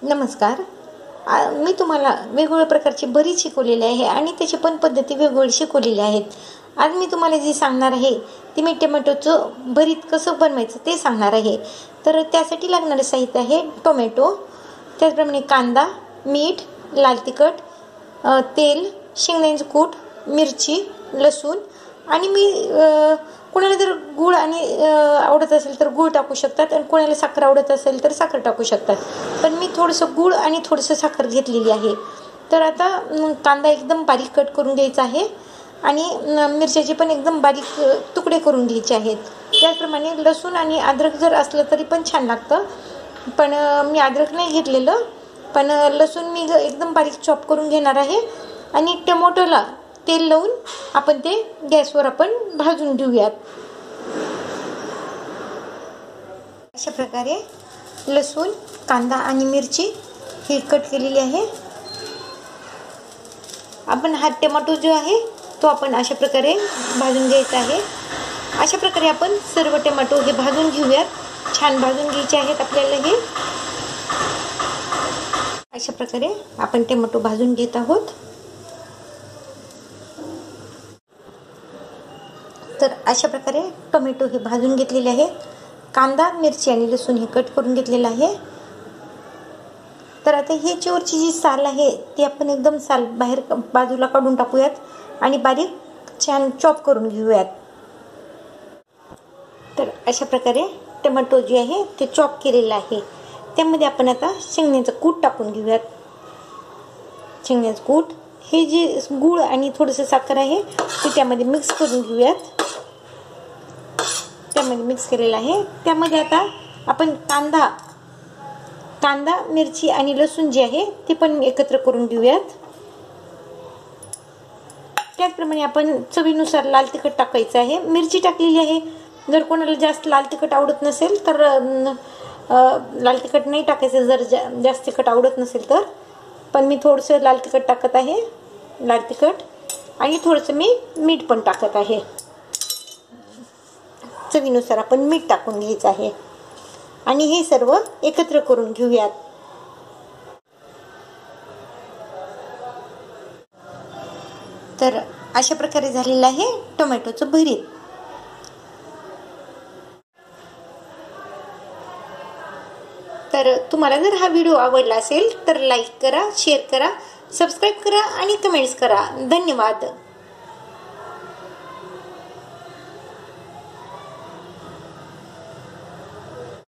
नमस्कार. मी तुम्हाला वेगवेगळ्या प्रकारची भरीत शिकवलेली आहे आणि त्याची पण पद्धती वेगवेगळी शिकवलेली आहेत. आज मी तुम्हाला जे सांगणार आहे ते मी टोमॅटोचं भरीत कसं बनवायचं ते सांगणार आहे. तर त्यासाठी लागणारे साहित्य आहे टोमॅटो, त्याचप्रमाणे कांदा, मीठ, लाल तिखट, तेल, शेंगदाण्याचं कूट, मिरची, लसूण आणि मी कोणाला जर गूळ आणि आवडत असेल तर गूळ टाकू शकतात आणि कोणाला साखर आवडत असेल तर साखर टाकू शकतात. पण मी थोडंसं गूळ आणि थोडंसं साखर घेतलेली आहे. तर आता कांदा एकदम बारीक कट करून घ्यायचा आहे आणि मिरच्याचे पण एकदम बारीक तुकडे करून घ्यायचे आहेत. त्याचप्रमाणे लसूण आणि अद्रक जर असलं तरी पण छान लागतं, पण मी अद्रक नाही घेतलेलं. पण लसूण मी एकदम बारीक चॉप करून घेणार आहे आणि टोमॅटोला तेल लावून आपण ते गॅसवर आपण भाजून घेऊयात. अशा प्रकारे लसूण, कांदा आणि मिरची ही कट केलेली आहे. आपण हा टोमॅटो जो आहे तो आपण अशा प्रकारे भाजून घ्यायचा आहे. अशा प्रकारे आपण सर्व टोमॅटो हे भाजून घेऊयात. छान भाजून घ्यायचे आहेत आपल्याला हे. अशा प्रकारे आपण टोमॅटो भाजून घेत आहोत. तर अशा प्रकारे टोमॅटो हे भाजून घेतलेले आहे. कांदा, मिरची आणि लसूण हे कट करून घेतलेलं आहे. तर आता हे वरची जी साल आहे ती आपण एकदम साल बाहेर बाजूला काढून टाकूयात आणि बारीक छान चॉप करून घेऊयात. तर अशा प्रकारे टोमॅटो जे आहे ते चॉप केलेलं आहे. त्यामध्ये आपण आता शेंगदाण्याचं कूट टाकून घेऊयात. शेंगदाण्याचं कूट हे जे गूळ आणि थोडंसं साखर आहे ते त्यामध्ये मिक्स करून घेऊयात. त्यामध्ये मिक्स केलेलं आहे. त्यामध्ये आता आपण कांदा, मिरची आणि लसूण जे आहे ते पण एकत्र करून घेऊयात. त्याचप्रमाणे आपण चवीनुसार लाल तिखट टाकायचं आहे. मिरची टाकलेली आहे. जर कोणाला जास्त लाल तिखट आवडत नसेल तर लाल तिखट नाही टाकायचं, जर जास्त तिखट आवडत नसेल तर. पण मी थोडंसं लाल तिखट टाकत आहे, लाल तिखट, आणि थोडंसं मी मीठ पण टाकत आहे. चवीनुसार आपण मीठ टाकून घ्यायचं आहे आणि हे सर्व एकत्र करून घेऊयात. तर अशा प्रकारे झालेलं आहे टोमॅटोचं भरीत. तर तुम्हाला जर हा व्हिडिओ आवडला असेल तर लाईक करा, शेअर करा, सबस्क्राईब करा आणि कमेंट्स करा. धन्यवाद.